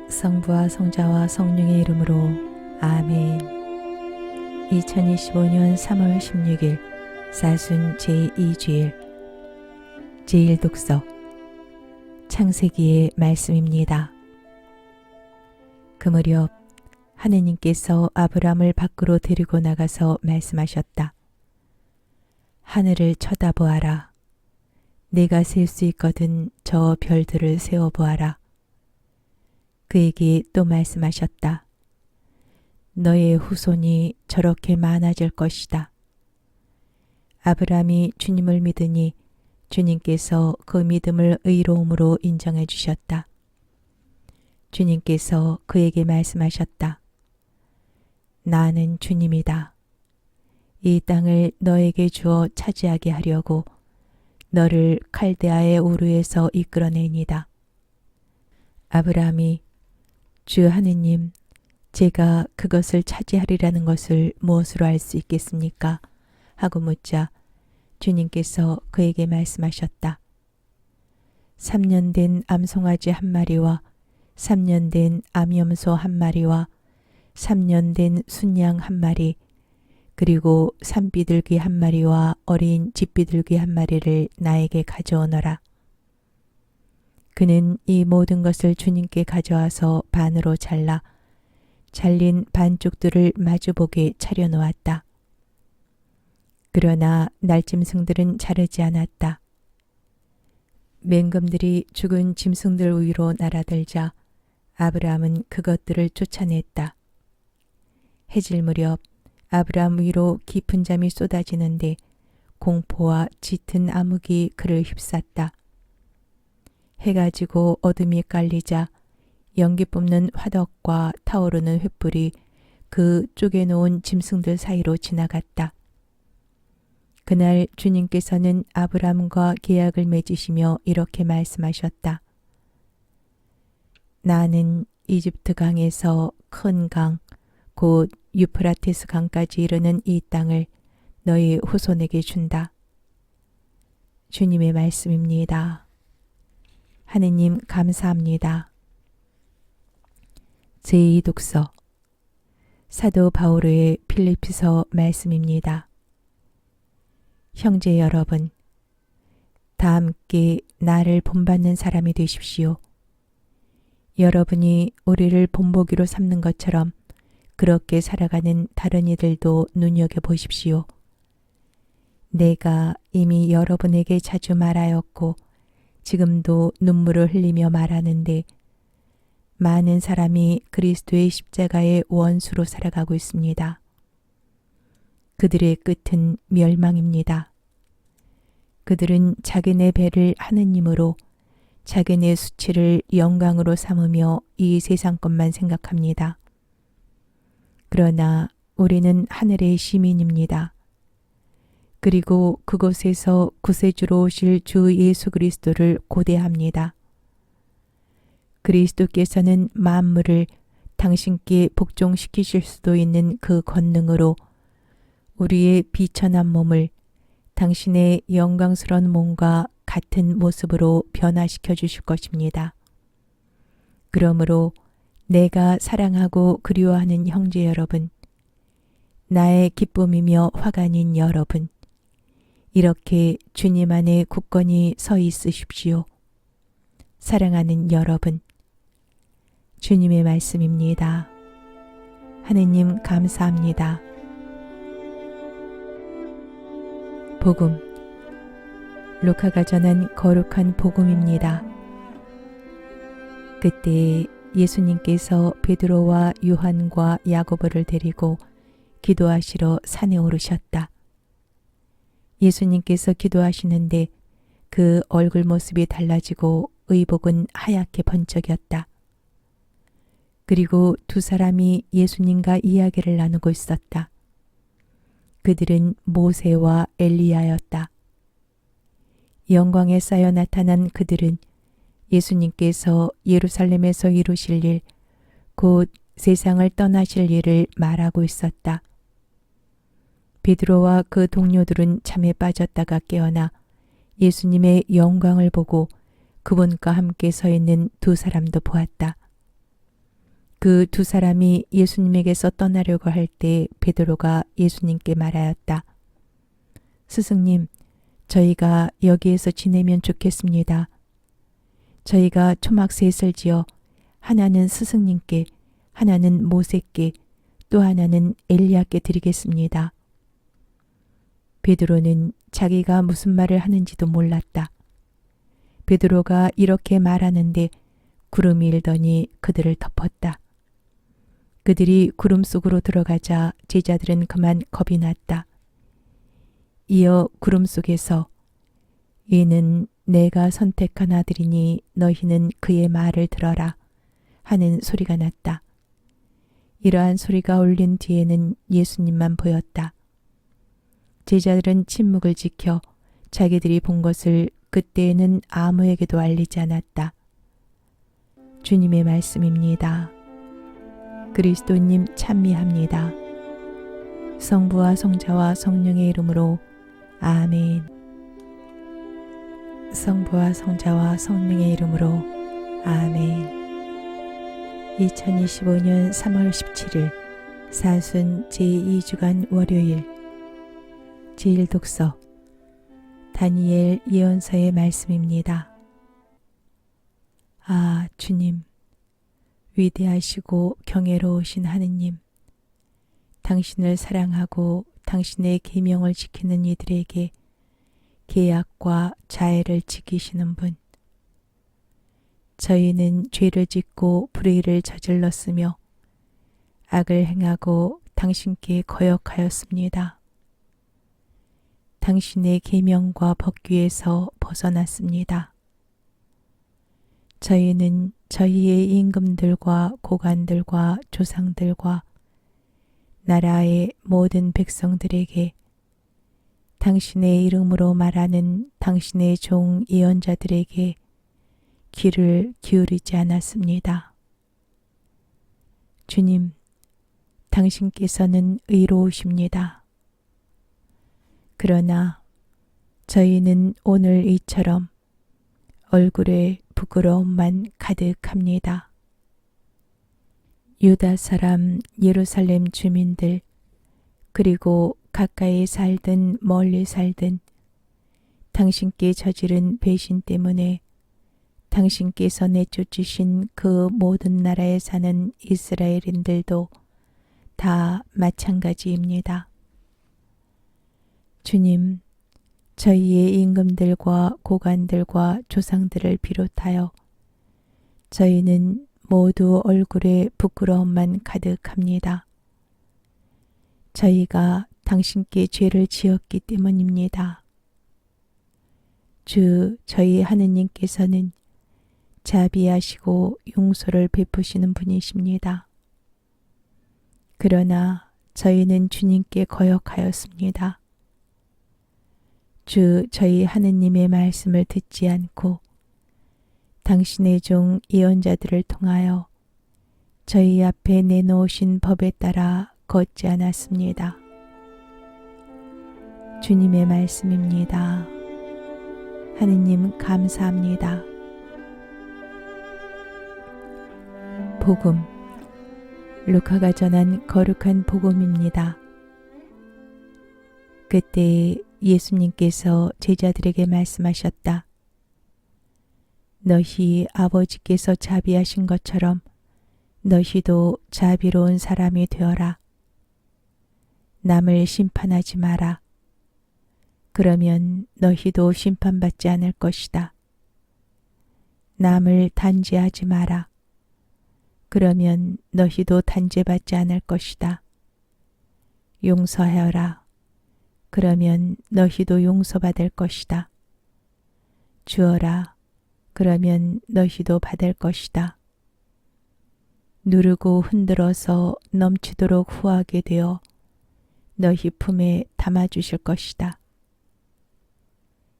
성부와 성자와 성령의 이름으로 아멘. 2025년 3월 16일 사순 제2주일 제1독서 창세기의 말씀입니다. 그 무렵 하느님께서 아브람을 밖으로 데리고 나가서 말씀하셨다. 하늘을 쳐다보아라. 내가 셀 수 있거든 저 별들을 세어보아라. 그에게 또 말씀하셨다. 너의 후손이 저렇게 많아질 것이다. 아브람이 주님을 믿으니 주님께서 그 믿음을 의로움으로 인정해 주셨다. 주님께서 그에게 말씀하셨다. 나는 주님이다. 이 땅을 너에게 주어 차지하게 하려고 너를 칼데아의 우르에서 이끌어내니다. 아브람이 주 하느님, 제가 그것을 차지하리라는 것을 무엇으로 알 수 있겠습니까? 하고 묻자 주님께서 그에게 말씀하셨다. 3년 된 암송아지 한 마리와 3년 된 암염소 한 마리와 3년 된 순양 한 마리, 그리고 산비둘기 한 마리와 어린 집비둘기 한 마리를 나에게 가져오너라. 그는 이 모든 것을 주님께 가져와서 반으로 잘라 잘린 반쪽들을 마주보게 차려놓았다. 그러나 날짐승들은 자르지 않았다. 맹금들이 죽은 짐승들 위로 날아들자 아브람은 그것들을 쫓아냈다. 해질 무렵 아브람 위로 깊은 잠이 쏟아지는데 공포와 짙은 암흑이 그를 휩쌌다. 해가 지고 어둠이 깔리자 연기 뿜는 화덕과 타오르는 횃불이 그 쪼개놓은 짐승들 사이로 지나갔다. 그날 주님께서는 아브람과 계약을 맺으시며 이렇게 말씀하셨다. 나는 이집트 강에서 큰 강, 곧 유프라테스 강까지 이르는 이 땅을 너희 후손에게 준다. 주님의 말씀입니다. 하느님 감사합니다. 제2독서 사도 바오로의 필리피서 말씀입니다. 형제 여러분, 다 함께 나를 본받는 사람이 되십시오. 여러분이 우리를 본보기로 삼는 것처럼 그렇게 살아가는 다른 이들도 눈여겨보십시오. 내가 이미 여러분에게 자주 말하였고 지금도 눈물을 흘리며 말하는데 많은 사람이 그리스도의 십자가의 원수로 살아가고 있습니다. 그들의 끝은 멸망입니다. 그들은 자기네 배를 하느님으로 자기네 수치를 영광으로 삼으며 이 세상 것만 생각합니다. 그러나 우리는 하늘의 시민입니다. 그리고 그곳에서 구세주로 오실 주 예수 그리스도를 고대합니다. 그리스도께서는 만물을 당신께 복종시키실 수도 있는 그 권능으로 우리의 비천한 몸을 당신의 영광스러운 몸과 같은 모습으로 변화시켜 주실 것입니다. 그러므로 내가 사랑하고 그리워하는 형제 여러분, 나의 기쁨이며 화관인 여러분, 이렇게 주님 안에 굳건히 서 있으십시오. 사랑하는 여러분, 주님의 말씀입니다. 하느님 감사합니다. 복음, 루카가 전한 거룩한 복음입니다. 그때 예수님께서 베드로와 요한과 야고보를 데리고 기도하시러 산에 오르셨다. 예수님께서 기도하시는데 그 얼굴 모습이 달라지고 의복은 하얗게 번쩍였다. 그리고 두 사람이 예수님과 이야기를 나누고 있었다. 그들은 모세와 엘리야였다. 영광에 쌓여 나타난 그들은 예수님께서 예루살렘에서 이루실 일, 곧 세상을 떠나실 일을 말하고 있었다. 베드로와 그 동료들은 잠에 빠졌다가 깨어나 예수님의 영광을 보고 그분과 함께 서 있는 두 사람도 보았다. 그 두 사람이 예수님에게서 떠나려고 할 때 베드로가 예수님께 말하였다. 스승님, 저희가 여기에서 지내면 좋겠습니다. 저희가 초막 셋을 지어 하나는 스승님께, 하나는 모세께, 또 하나는 엘리야께 드리겠습니다. 베드로는 자기가 무슨 말을 하는지도 몰랐다. 베드로가 이렇게 말하는데 구름이 일더니 그들을 덮었다. 그들이 구름 속으로 들어가자 제자들은 그만 겁이 났다. 이어 구름 속에서 이는 내가 선택한 아들이니 너희는 그의 말을 들어라 하는 소리가 났다. 이러한 소리가 울린 뒤에는 예수님만 보였다. 제자들은 침묵을 지켜 자기들이 본 것을 그때에는 아무에게도 알리지 않았다. 주님의 말씀입니다. 그리스도님 찬미합니다. 성부와 성자와 성령의 이름으로 아멘. 성부와 성자와 성령의 이름으로 아멘. 2025년 3월 17일 사순 제2주간 월요일 제1독서 다니엘 예언서의 말씀입니다. 아, 주님, 위대하시고 경애로우신 하느님, 당신을 사랑하고 당신의 계명을 지키는 이들에게 계약과 자애를 지키시는 분. 저희는 죄를 짓고 불의를 저질렀으며 악을 행하고 당신께 거역하였습니다. 당신의 계명과 법규에서 벗어났습니다. 저희는 저희의 임금들과 고관들과 조상들과 나라의 모든 백성들에게 당신의 이름으로 말하는 당신의 종 예언자들에게 귀를 기울이지 않았습니다. 주님, 당신께서는 의로우십니다. 그러나 저희는 오늘 이처럼 얼굴에 부끄러움만 가득합니다. 유다 사람, 예루살렘 주민들, 그리고 가까이 살든 멀리 살든 당신께 저지른 배신 때문에 당신께서 내쫓으신 그 모든 나라에 사는 이스라엘인들도 다 마찬가지입니다. 주님, 저희의 임금들과 고관들과 조상들을 비롯하여 저희는 모두 얼굴에 부끄러움만 가득합니다. 저희가 당신께 죄를 지었기 때문입니다. 주 저희 하느님께서는 자비하시고 용서를 베푸시는 분이십니다. 그러나 저희는 주님께 거역하였습니다. 주 저희 하느님의 말씀을 듣지 않고 당신의 종 예언자들을 통하여 저희 앞에 내놓으신 법에 따라 걷지 않았습니다. 주님의 말씀입니다. 하느님 감사합니다. 복음, 루카가 전한 거룩한 복음입니다. 그때 예수님께서 제자들에게 말씀하셨다. 너희 아버지께서 자비하신 것처럼 너희도 자비로운 사람이 되어라. 남을 심판하지 마라. 그러면 너희도 심판받지 않을 것이다. 남을 단죄하지 마라. 그러면 너희도 단죄받지 않을 것이다. 용서하여라. 그러면 너희도 용서받을 것이다. 주어라. 그러면 너희도 받을 것이다. 누르고 흔들어서 넘치도록 후하게 되어 너희 품에 담아주실 것이다.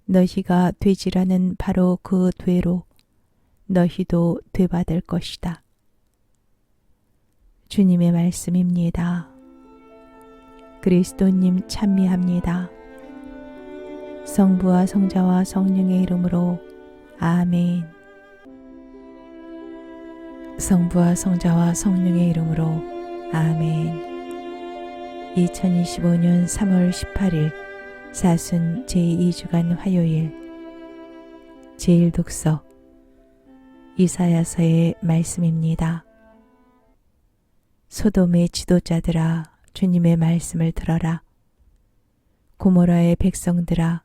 너희가 되지라는 바로 그 되로 너희도 되받을 것이다. 주님의 말씀입니다. 그리스도님 찬미합니다. 성부와 성자와 성령의 이름으로 아멘. 성부와 성자와 성령의 이름으로 아멘. 2025년 3월 18일 사순 제2주간 화요일 제1독서 이사야서의 말씀입니다. 소돔의 지도자들아, 주님의 말씀을 들어라. 고모라의 백성들아,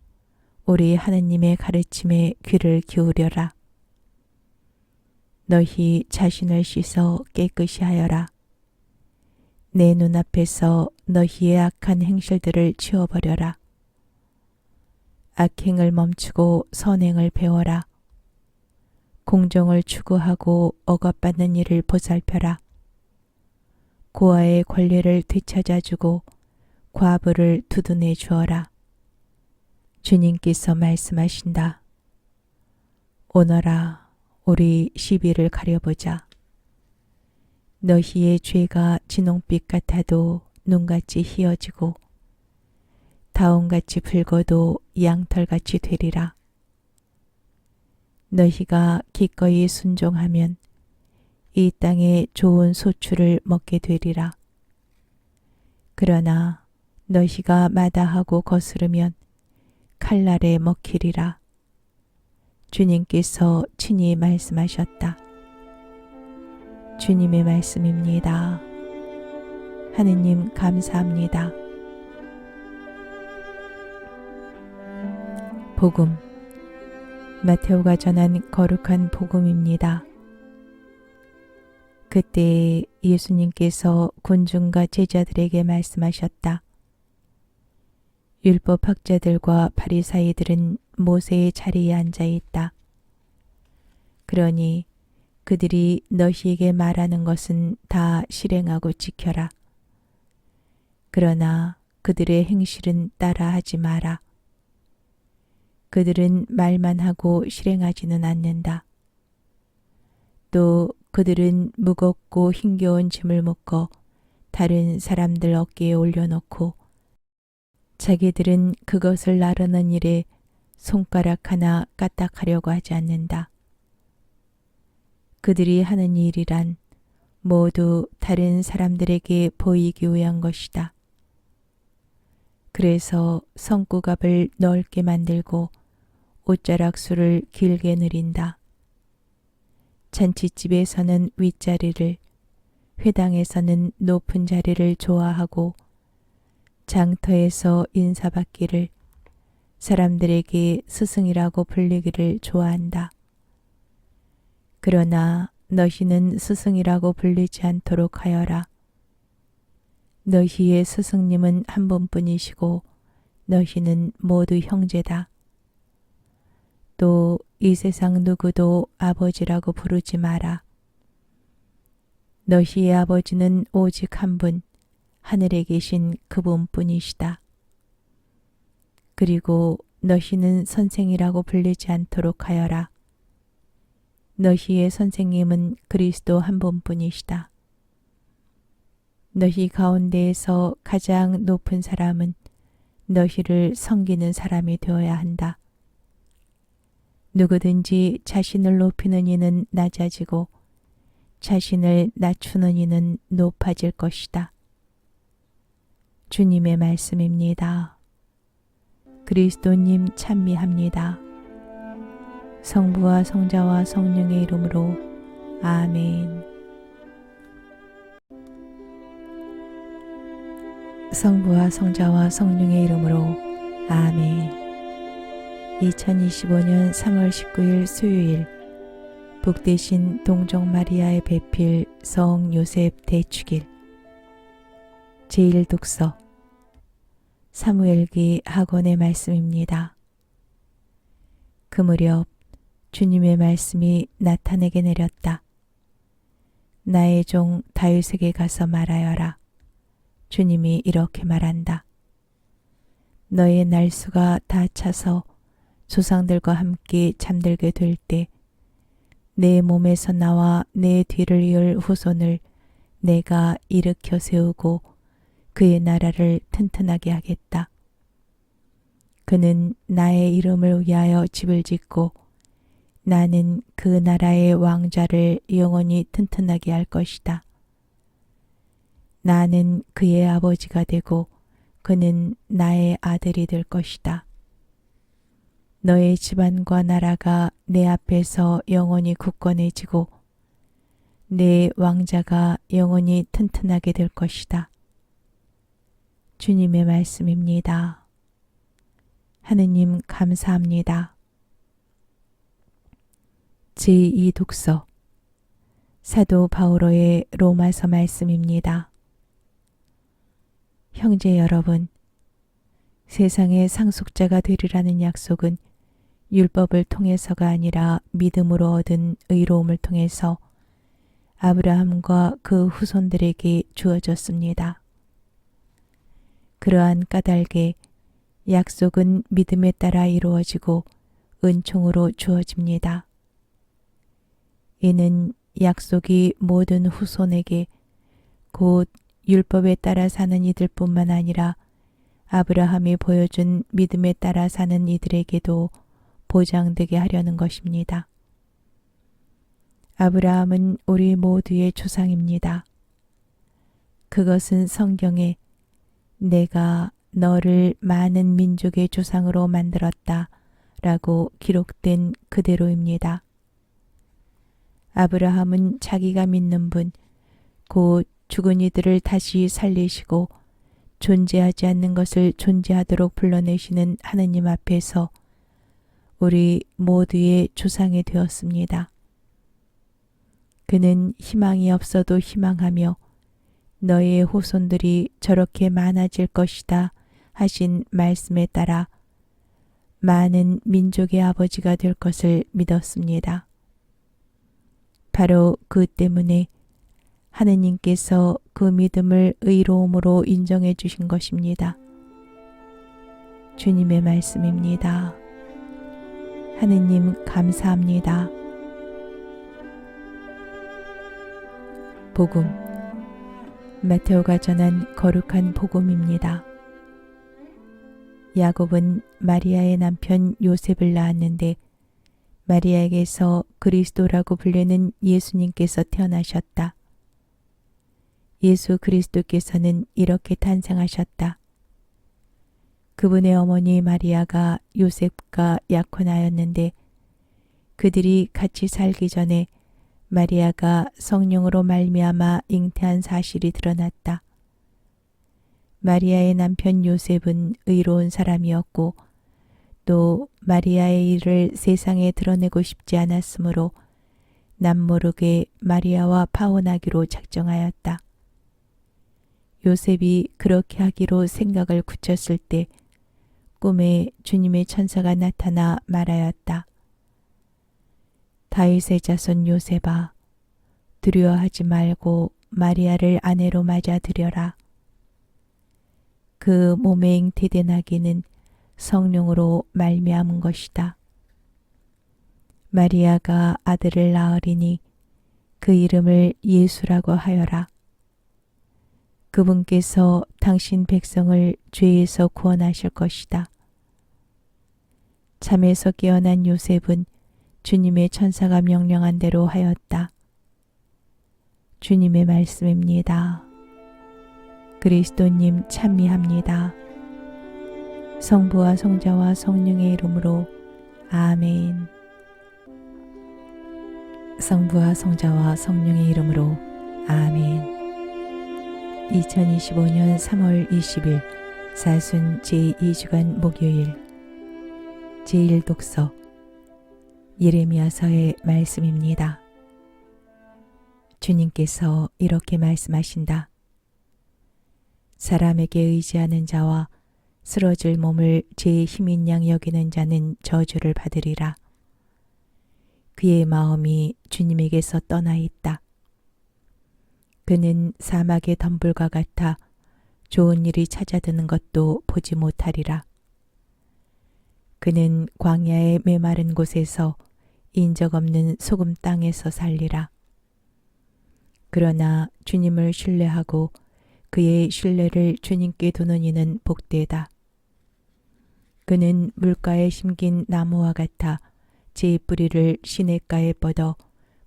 우리 하느님의 가르침에 귀를 기울여라. 너희 자신을 씻어 깨끗이 하여라. 내 눈앞에서 너희의 악한 행실들을 치워버려라. 악행을 멈추고 선행을 배워라. 공정을 추구하고 억압받는 일을 보살펴라. 고아의 권리를 되찾아주고 과부를 두둔해 주어라. 주님께서 말씀하신다. 오너라, 우리 시비를 가려보자. 너희의 죄가 진홍빛 같아도 눈같이 희어지고 다운같이 붉어도 양털같이 되리라. 너희가 기꺼이 순종하면 이 땅에 좋은 소출을 먹게 되리라. 그러나 너희가 마다하고 거스르면 칼날에 먹히리라. 주님께서 친히 말씀하셨다. 주님의 말씀입니다. 하느님 감사합니다. 복음, 마테오가 전한 거룩한 복음입니다. 그때 예수님께서 군중과 제자들에게 말씀하셨다. 율법학자들과 바리사이들은 모세의 자리에 앉아 있다. 그러니 그들이 너희에게 말하는 것은 다 실행하고 지켜라. 그러나 그들의 행실은 따라하지 마라. 그들은 말만 하고 실행하지는 않는다. 또 그들은 무겁고 힘겨운 짐을 묶어 다른 사람들 어깨에 올려놓고 자기들은 그것을 나르는 일에 손가락 하나 까딱하려고 하지 않는다. 그들이 하는 일이란 모두 다른 사람들에게 보이기 위한 것이다. 그래서 성구갑을 넓게 만들고 옷자락수를 길게 늘인다. 잔치집에서는 윗자리를, 회당에서는 높은 자리를 좋아하고 장터에서 인사받기를, 사람들에게 스승이라고 불리기를 좋아한다. 그러나 너희는 스승이라고 불리지 않도록 하여라. 너희의 스승님은 한 분뿐이시고 너희는 모두 형제다. 또 이 세상 누구도 아버지라고 부르지 마라. 너희의 아버지는 오직 한 분, 하늘에 계신 그분뿐이시다. 그리고 너희는 선생이라고 불리지 않도록 하여라. 너희의 선생님은 그리스도 한 분뿐이시다. 너희 가운데에서 가장 높은 사람은 너희를 섬기는 사람이 되어야 한다. 누구든지 자신을 높이는 이는 낮아지고 자신을 낮추는 이는 높아질 것이다. 주님의 말씀입니다. 그리스도님 찬미합니다. 성부와 성자와 성령의 이름으로 아멘. 성부와 성자와 성령의 이름으로 아멘. 2025년 3월 19일 수요일 복되신 동정 마리아의 배필 성 요셉 대축일 제1독서 사무엘기 학원의 말씀입니다. 그 무렵 주님의 말씀이 나탄에게 내렸다. 나의 종 다윗에게 가서 말하여라. 주님이 이렇게 말한다. 너의 날수가 다 차서 조상들과 함께 잠들게 될 때 내 몸에서 나와 내 뒤를 이을 후손을 내가 일으켜 세우고 그의 나라를 튼튼하게 하겠다. 그는 나의 이름을 위하여 집을 짓고 나는 그 나라의 왕좌를 영원히 튼튼하게 할 것이다. 나는 그의 아버지가 되고 그는 나의 아들이 될 것이다. 너의 집안과 나라가 내 앞에서 영원히 굳건해지고 내 왕자가 영원히 튼튼하게 될 것이다. 주님의 말씀입니다. 하느님 감사합니다. 제2독서 사도 바오로의 로마서 말씀입니다. 형제 여러분, 세상의 상속자가 되리라는 약속은 율법을 통해서가 아니라 믿음으로 얻은 의로움을 통해서 아브라함과 그 후손들에게 주어졌습니다. 그러한 까닭에 약속은 믿음에 따라 이루어지고 은총으로 주어집니다. 이는 약속이 모든 후손에게 곧 율법에 따라 사는 이들뿐만 아니라 아브라함이 보여준 믿음에 따라 사는 이들에게도 보장되게 하려는 것입니다. 아브라함은 우리 모두의 조상입니다. 그것은 성경에 내가 너를 많은 민족의 조상으로 만들었다 라고 기록된 그대로입니다. 아브라함은 자기가 믿는 분, 곧 죽은 이들을 다시 살리시고 존재하지 않는 것을 존재하도록 불러내시는 하느님 앞에서 우리 모두의 조상이 되었습니다. 그는 희망이 없어도 희망하며 너의 후손들이 저렇게 많아질 것이다 하신 말씀에 따라 많은 민족의 아버지가 될 것을 믿었습니다. 바로 그 때문에 하느님께서 그 믿음을 의로움으로 인정해 주신 것입니다. 주님의 말씀입니다. 하느님 감사합니다. 복음 마테오가 전한 거룩한 복음입니다. 야곱은 마리아의 남편 요셉을 낳았는데 마리아에게서 그리스도라고 불리는 예수님께서 태어나셨다. 예수 그리스도께서는 이렇게 탄생하셨다. 그분의 어머니 마리아가 요셉과 약혼하였는데 그들이 같이 살기 전에 마리아가 성령으로 말미암아 잉태한 사실이 드러났다. 마리아의 남편 요셉은 의로운 사람이었고 또 마리아의 일을 세상에 드러내고 싶지 않았으므로 남모르게 마리아와 파혼하기로 작정하였다. 요셉이 그렇게 하기로 생각을 굳혔을 때 꿈에 주님의 천사가 나타나 말하였다. 다윗의 자손 요셉아, 두려워하지 말고 마리아를 아내로 맞아들여라. 그 몸에 잉태된 아기는 성령으로 말미암은 것이다. 마리아가 아들을 낳으리니 그 이름을 예수라고 하여라. 그분께서 당신 백성을 죄에서 구원하실 것이다. 잠에서 깨어난 요셉은 주님의 천사가 명령한 대로 하였다. 주님의 말씀입니다. 그리스도님 찬미합니다. 성부와 성자와 성령의 이름으로 아멘. 성부와 성자와 성령의 이름으로 아멘. 2025년 3월 20일 사순 제2주간 목요일 제1독서 예레미야서의 말씀입니다. 주님께서 이렇게 말씀하신다. 사람에게 의지하는 자와 쓰러질 몸을 제 힘인 양 여기는 자는 저주를 받으리라. 그의 마음이 주님에게서 떠나 있다. 그는 사막의 덤불과 같아 좋은 일이 찾아드는 것도 보지 못하리라. 그는 광야의 메마른 곳에서 인적 없는 소금 땅에서 살리라. 그러나 주님을 신뢰하고 그의 신뢰를 주님께 두는 이는 복되다. 그는 물가에 심긴 나무와 같아 제 뿌리를 시냇가에 뻗어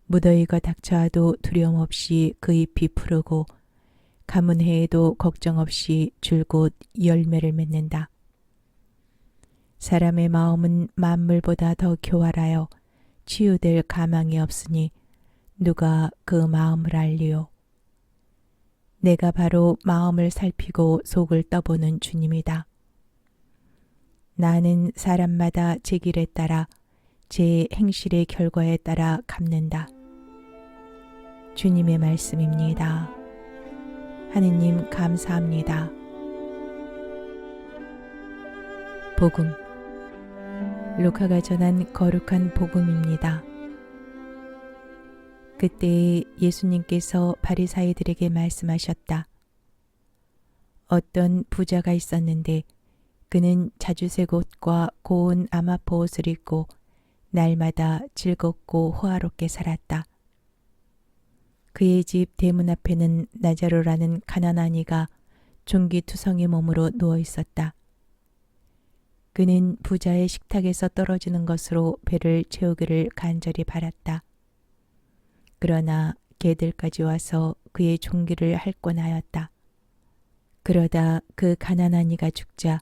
무더위가 닥쳐와도 두려움 없이 그 잎이 푸르고 가뭄 해에도 걱정 없이 줄곧 열매를 맺는다. 사람의 마음은 만물보다 더 교활하여 치유될 가망이 없으니 누가 그 마음을 알리요. 내가 바로 마음을 살피고 속을 떠보는 주님이다. 나는 사람마다 제 길에 따라 제 행실의 결과에 따라 갚는다. 주님의 말씀입니다. 하느님 감사합니다. 복음 루카가 전한 거룩한 복음입니다. 그때 예수님께서 바리사이들에게 말씀하셨다. 어떤 부자가 있었는데 그는 자주색 옷과 고운 아마포 옷을 입고 날마다 즐겁고 호화롭게 살았다. 그의 집 대문 앞에는 나자로라는 가난한 이가 종기투성이 몸으로 누워 있었다. 그는 부자의 식탁에서 떨어지는 것으로 배를 채우기를 간절히 바랐다. 그러나 개들까지 와서 그의 종기를 핥곤 하였다. 그러다 그 가난한 이가 죽자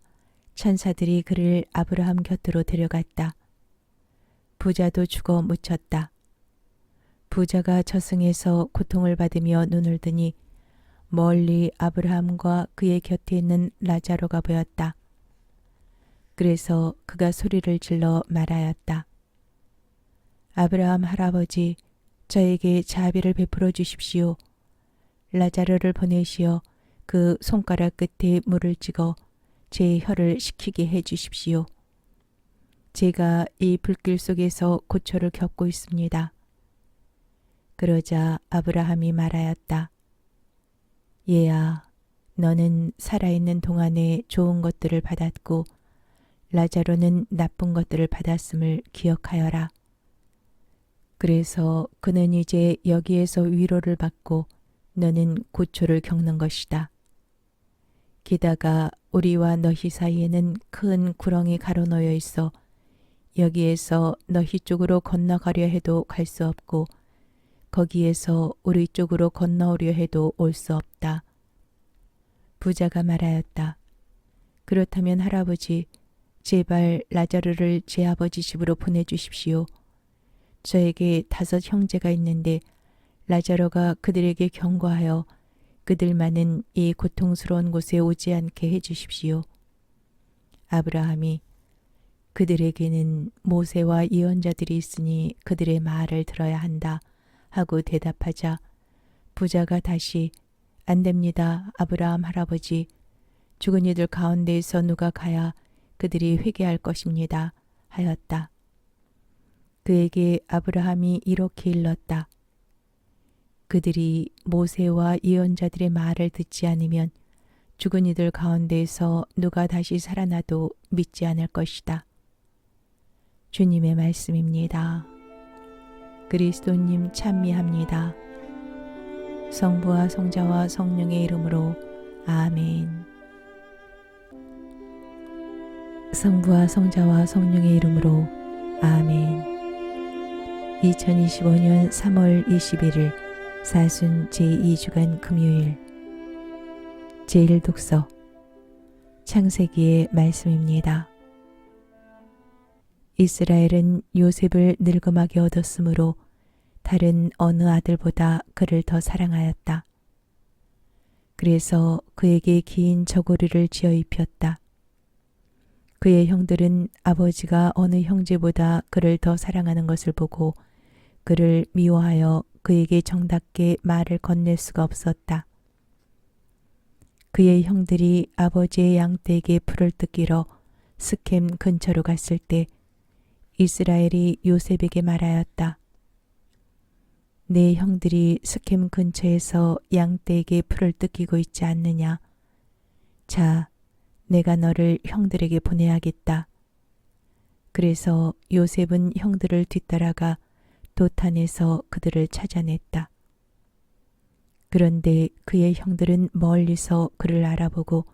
천사들이 그를 아브라함 곁으로 데려갔다. 부자도 죽어 묻혔다. 부자가 저승에서 고통을 받으며 눈을 뜨니 멀리 아브라함과 그의 곁에 있는 라자로가 보였다. 그래서 그가 소리를 질러 말하였다. 아브라함 할아버지, 저에게 자비를 베풀어 주십시오. 라자로를 보내시어 그 손가락 끝에 물을 찍어 제 혀를 식히게 해 주십시오. 제가 이 불길 속에서 고초를 겪고 있습니다. 그러자 아브라함이 말하였다. 얘야, 너는 살아있는 동안에 좋은 것들을 받았고 라자로는 나쁜 것들을 받았음을 기억하여라. 그래서 그는 이제 여기에서 위로를 받고 너는 고초를 겪는 것이다. 게다가 우리와 너희 사이에는 큰 구렁이 가로놓여 있어 여기에서 너희 쪽으로 건너가려 해도 갈 수 없고 거기에서 우리 쪽으로 건너오려 해도 올 수 없다. 부자가 말하였다. 그렇다면 할아버지, 제발 라자르를 제 아버지 집으로 보내주십시오. 저에게 5 형제가 있는데 라자로가 그들에게 경고하여 그들만은 이 고통스러운 곳에 오지 않게 해주십시오. 아브라함이 그들에게는 모세와 예언자들이 있으니 그들의 말을 들어야 한다 하고 대답하자 부자가 다시 안 됩니다. 아브라함 할아버지. 죽은 이들 가운데에서 누가 가야 그들이 회개할 것입니다. 하였다. 그에게 아브라함이 이렇게 일렀다. 그들이 모세와 예언자들의 말을 듣지 않으면 죽은 이들 가운데에서 누가 다시 살아나도 믿지 않을 것이다. 주님의 말씀입니다. 그리스도님 찬미합니다. 성부와 성자와 성령의 이름으로 아멘. 성부와 성자와 성령의 이름으로 아멘. 2025년 3월 21일 사순 제2주간 금요일 제1독서 창세기의 말씀입니다. 이스라엘은 요셉을 늙음하게 얻었으므로 다른 어느 아들보다 그를 더 사랑하였다. 그래서 그에게 긴 저고리를 지어 입혔다. 그의 형들은 아버지가 어느 형제보다 그를 더 사랑하는 것을 보고 그를 미워하여 그에게 정답게 말을 건넬 수가 없었다. 그의 형들이 아버지의 양떼에게 풀을 뜯기러 스켐 근처로 갔을 때 이스라엘이 요셉에게 말하였다. 내 형들이 스켐 근처에서 양떼에게 풀을 뜯기고 있지 않느냐. 자, 내가 너를 형들에게 보내야겠다. 그래서 요셉은 형들을 뒤따라가 도탄에서 그들을 찾아냈다. 그런데 그의 형들은 멀리서 그를 알아보고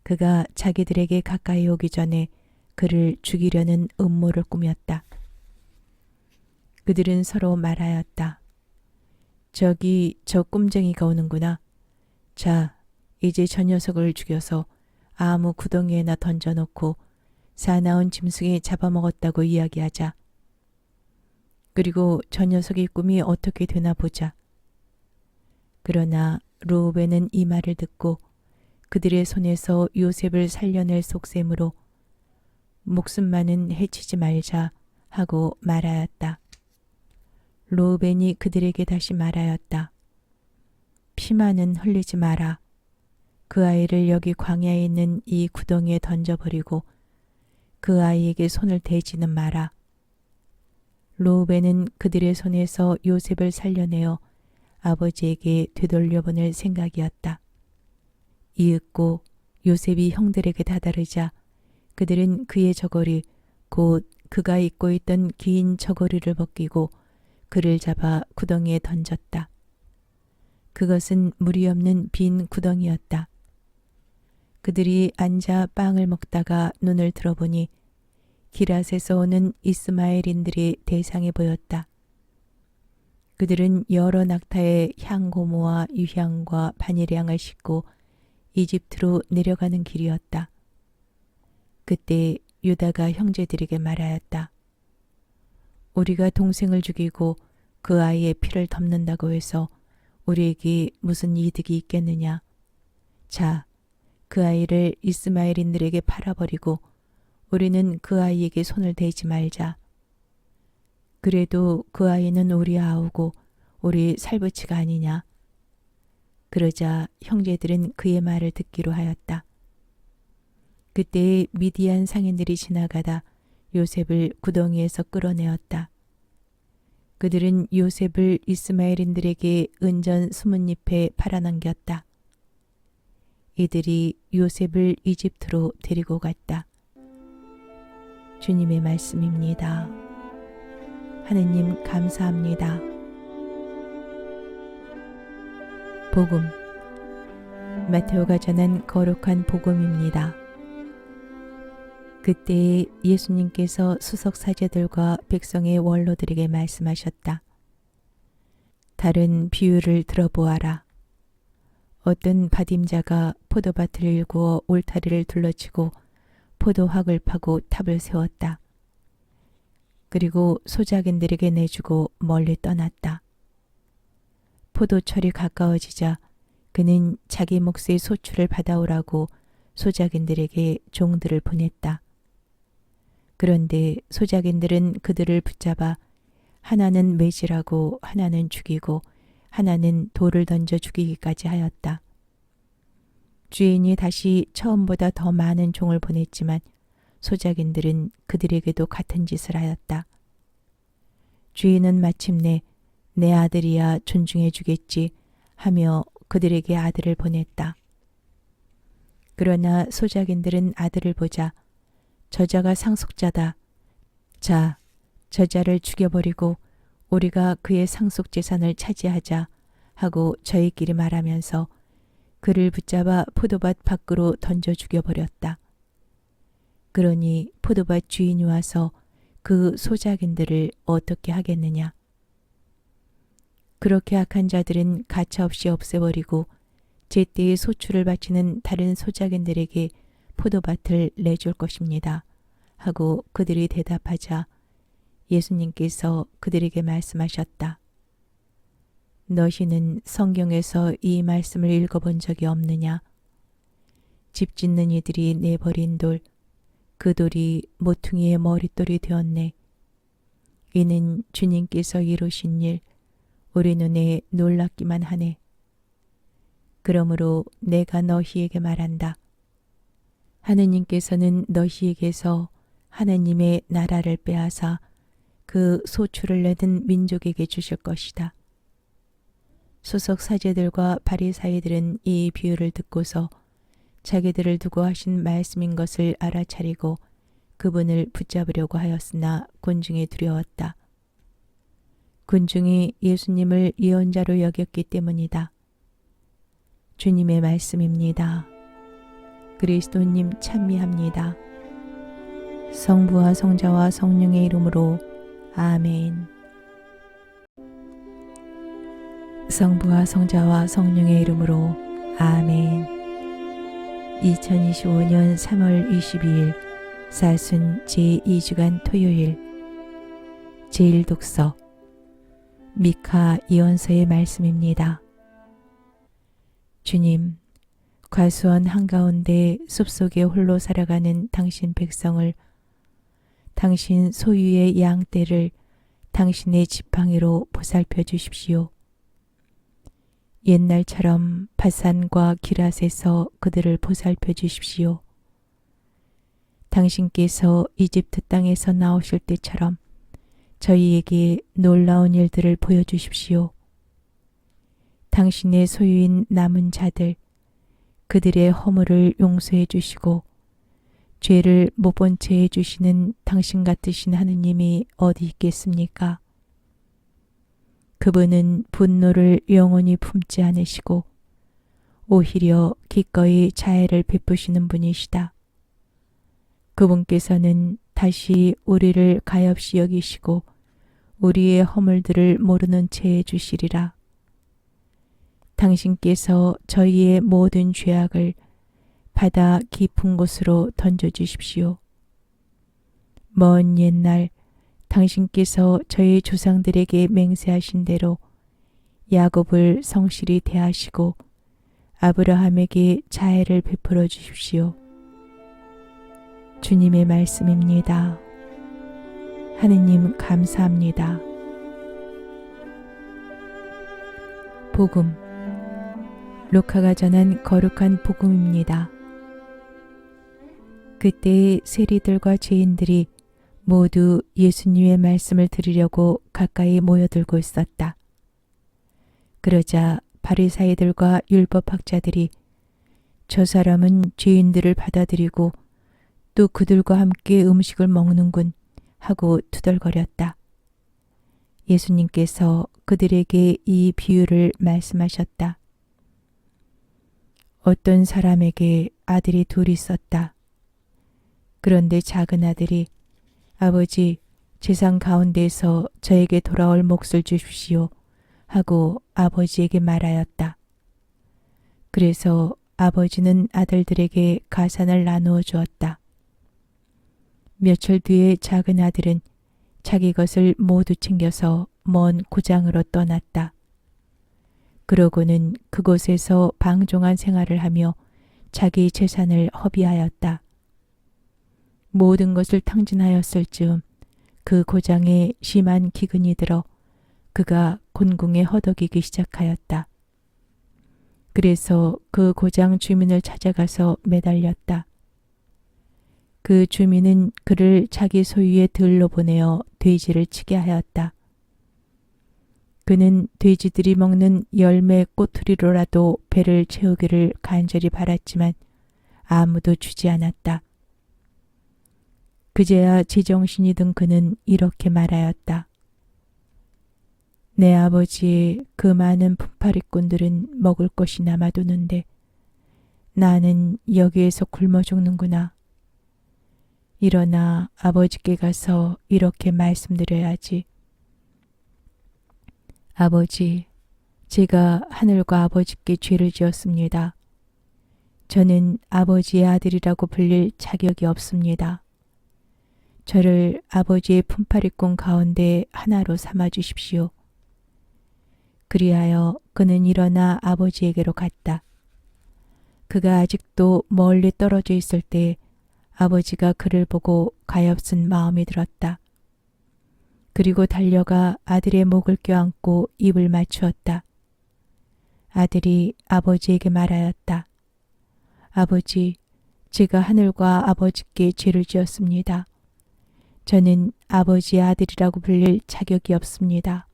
그가 자기들에게 가까이 오기 전에 그를 죽이려는 음모를 꾸몄다. 그들은 서로 말하였다. 저기 저 꼼쟁이가 오는구나. 자, 이제 저 녀석을 죽여서 아무 구덩이에나 던져놓고 사나운 짐승이 잡아먹었다고 이야기하자. 그리고 저 녀석의 꿈이 어떻게 되나 보자. 그러나 르우벤은 이 말을 듣고 그들의 손에서 요셉을 살려낼 속셈으로 목숨만은 해치지 말자 하고 말하였다. 르우벤이 그들에게 다시 말하였다. 피만은 흘리지 마라. 그 아이를 여기 광야에 있는 이 구덩이에 던져버리고 그 아이에게 손을 대지는 마라. 르우벤은 그들의 손에서 요셉을 살려내어 아버지에게 되돌려보낼 생각이었다. 이윽고 요셉이 형들에게 다다르자 그들은 그의 저고리 곧 그가 입고 있던 긴 저고리를 벗기고 그를 잡아 구덩이에 던졌다. 그것은 물이 없는 빈 구덩이였다. 그들이 앉아 빵을 먹다가 눈을 들어보니 기랏에서 오는 이스마엘인들이 대상해 보였다. 그들은 여러 낙타의 향고모와 유향과 바닐향을 싣고 이집트로 내려가는 길이었다. 그때 유다가 형제들에게 말하였다. 우리가 동생을 죽이고 그 아이의 피를 덮는다고 해서 우리에게 무슨 이득이 있겠느냐. 자, 그 아이를 이스마엘인들에게 팔아버리고 우리는 그 아이에게 손을 대지 말자. 그래도 그 아이는 우리 아우고 우리 살부치가 아니냐. 그러자 형제들은 그의 말을 듣기로 하였다. 그때 미디안 상인들이 지나가다 요셉을 구덩이에서 끌어내었다. 그들은 요셉을 이스마엘인들에게 은전 20잎에 팔아넘겼다. 이들이 요셉을 이집트로 데리고 갔다. 주님의 말씀입니다. 하느님 감사합니다. 복음 마테오가 전한 거룩한 복음입니다. 그때 예수님께서 수석 사제들과 백성의 원로들에게 말씀하셨다. 다른 비유를 들어보아라. 어떤 받임자가 포도밭을 일구어 울타리를 둘러치고 포도학을 파고 탑을 세웠다. 그리고 소작인들에게 내주고 멀리 떠났다. 포도철이 가까워지자 그는 자기 몫의 소출을 받아오라고 소작인들에게 종들을 보냈다. 그런데 소작인들은 그들을 붙잡아 하나는 매질하고 하나는 죽이고 하나는 돌을 던져 죽이기까지 하였다. 주인이 다시 처음보다 더 많은 종을 보냈지만 소작인들은 그들에게도 같은 짓을 하였다. 주인은 마침내 내 아들이야 존중해 주겠지 하며 그들에게 아들을 보냈다. 그러나 소작인들은 아들을 보자 저자가 상속자다. 자, 저자를 죽여버리고 우리가 그의 상속 재산을 차지하자 하고 저희끼리 말하면서 그를 붙잡아 포도밭 밖으로 던져 죽여버렸다. 그러니 포도밭 주인이 와서 그 소작인들을 어떻게 하겠느냐. 그렇게 악한 자들은 가차없이 없애버리고 제때에 소출을 바치는 다른 소작인들에게 포도밭을 내줄 것입니다. 하고 그들이 대답하자 예수님께서 그들에게 말씀하셨다. 너희는 성경에서 이 말씀을 읽어본 적이 없느냐? 집 짓는 이들이 내버린 돌, 그 돌이 모퉁이의 머릿돌이 되었네. 이는 주님께서 이루신 일, 우리 눈에 놀랍기만 하네. 그러므로 내가 너희에게 말한다. 하느님께서는 너희에게서 하느님의 나라를 빼앗아 그 소출을 내는 민족에게 주실 것이다. 수석 사제들과 바리사이들은 이 비유를 듣고서 자기들을 두고 하신 말씀인 것을 알아차리고 그분을 붙잡으려고 하였으나 군중이 두려웠다. 군중이 예수님을 예언자로 여겼기 때문이다. 주님의 말씀입니다. 그리스도님 찬미합니다. 성부와 성자와 성령의 이름으로 아멘. 성부와 성자와 성령의 이름으로 아멘. 2025년 3월 22일 사순 제2주간 토요일 제1독서 미카 예언서의 말씀입니다. 주님, 과수원 한가운데 숲속에 홀로 살아가는 당신 백성을 당신 소유의 양떼를 당신의 지팡이로 보살펴 주십시오. 옛날처럼 바산과 기랏에서 그들을 보살펴 주십시오. 당신께서 이집트 땅에서 나오실 때처럼 저희에게 놀라운 일들을 보여주십시오. 당신의 소유인 남은 자들, 그들의 허물을 용서해 주시고 죄를 못 본 채 해주시는 당신 같으신 하느님이 어디 있겠습니까? 그분은 분노를 영원히 품지 않으시고 오히려 기꺼이 자애를 베푸시는 분이시다. 그분께서는 다시 우리를 가엾이 여기시고 우리의 허물들을 모르는 채 해주시리라. 당신께서 저희의 모든 죄악을 바다 깊은 곳으로 던져주십시오. 먼 옛날 당신께서 저희 조상들에게 맹세하신 대로 야곱을 성실히 대하시고 아브라함에게 자애를 베풀어 주십시오. 주님의 말씀입니다. 하느님 감사합니다. 복음, 루카가 전한 거룩한 복음입니다. 그때의 세리들과 죄인들이 모두 예수님의 말씀을 들으려고 가까이 모여들고 있었다. 그러자 바리사이들과 율법학자들이 저 사람은 죄인들을 받아들이고 또 그들과 함께 음식을 먹는군 하고 투덜거렸다. 예수님께서 그들에게 이 비유를 말씀하셨다. 어떤 사람에게 아들이 둘이 있었다. 그런데 작은 아들이 아버지, 재산 가운데서 저에게 돌아올 몫을 주십시오 하고 아버지에게 말하였다. 그래서 아버지는 아들들에게 가산을 나누어 주었다. 며칠 뒤에 작은 아들은 자기 것을 모두 챙겨서 먼 고장으로 떠났다. 그러고는 그곳에서 방종한 생활을 하며 자기 재산을 허비하였다. 모든 것을 탕진하였을 즈음 그 고장에 심한 기근이 들어 그가 곤궁에 허덕이기 시작하였다. 그래서 그 고장 주민을 찾아가서 매달렸다. 그 주민은 그를 자기 소유의 들로 보내어 돼지를 치게 하였다. 그는 돼지들이 먹는 열매 꼬투리로라도 배를 채우기를 간절히 바랐지만 아무도 주지 않았다. 그제야 제정신이 든 그는 이렇게 말하였다. 내 아버지의 그 많은 품팔이꾼들은 먹을 것이 남아두는데 나는 여기에서 굶어 죽는구나. 일어나 아버지께 가서 이렇게 말씀드려야지. 아버지, 제가 하늘과 아버지께 죄를 지었습니다. 저는 아버지의 아들이라고 불릴 자격이 없습니다. 저를 아버지의 품팔이꾼 가운데 하나로 삼아 주십시오. 그리하여 그는 일어나 아버지에게로 갔다. 그가 아직도 멀리 떨어져 있을 때 아버지가 그를 보고 가엾은 마음이 들었다. 그리고 달려가 아들의 목을 껴안고 입을 맞추었다. 아들이 아버지에게 말하였다. 아버지, 제가 하늘과 아버지께 죄를 지었습니다. 저는 아버지의 아들이라고 불릴 자격이 없습니다.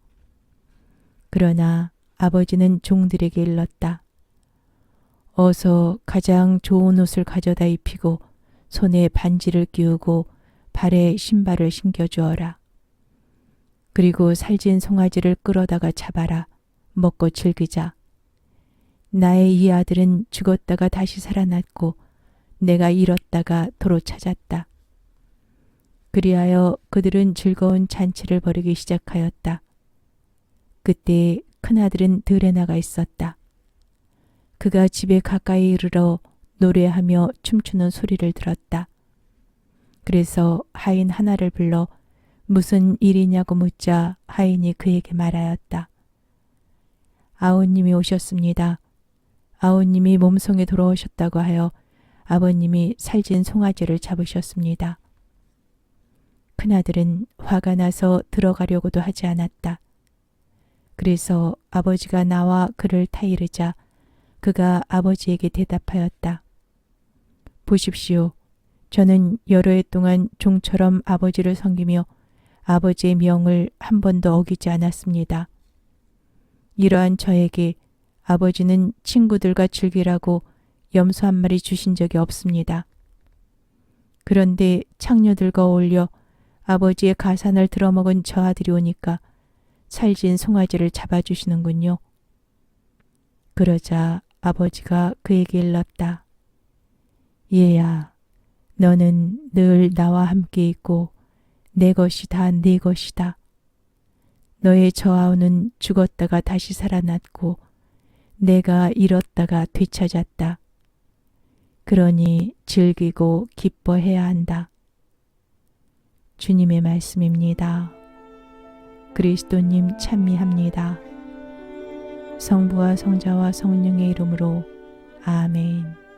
그러나 아버지는 종들에게 일렀다. 어서 가장 좋은 옷을 가져다 입히고 손에 반지를 끼우고 발에 신발을 신겨주어라. 그리고 살진 송아지를 끌어다가 잡아라. 먹고 즐기자. 나의 이 아들은 죽었다가 다시 살아났고 내가 잃었다가 도로 찾았다. 그리하여 그들은 즐거운 잔치를 벌이기 시작하였다. 그때 큰아들은 들에 나가 있었다. 그가 집에 가까이 이르러 노래하며 춤추는 소리를 들었다. 그래서 하인 하나를 불러 무슨 일이냐고 묻자 하인이 그에게 말하였다. 아우님이 오셨습니다. 아우님이 몸송에 돌아오셨다고 하여 아버님이 살진 송아지를 잡으셨습니다. 큰아들은 화가 나서 들어가려고도 하지 않았다. 그래서 아버지가 나와 그를 타이르자 그가 아버지에게 대답하였다. 보십시오. 저는 여러 해 동안 종처럼 아버지를 섬기며 아버지의 명을 한 번도 어기지 않았습니다. 이러한 저에게 아버지는 친구들과 즐기라고 염소 한 마리 주신 적이 없습니다. 그런데 창녀들과 어울려 아버지의 가산을 들어먹은 저 아들이 오니까 살진 송아지를 잡아주시는군요. 그러자 아버지가 그에게 일렀다. 얘야, 너는 늘 나와 함께 있고 내 것이 다 네 것이다. 너의 저 아우는 죽었다가 다시 살아났고 내가 잃었다가 되찾았다. 그러니 즐기고 기뻐해야 한다. 주님의 말씀입니다. 그리스도님 찬미합니다. 성부와 성자와 성령의 이름으로 아멘.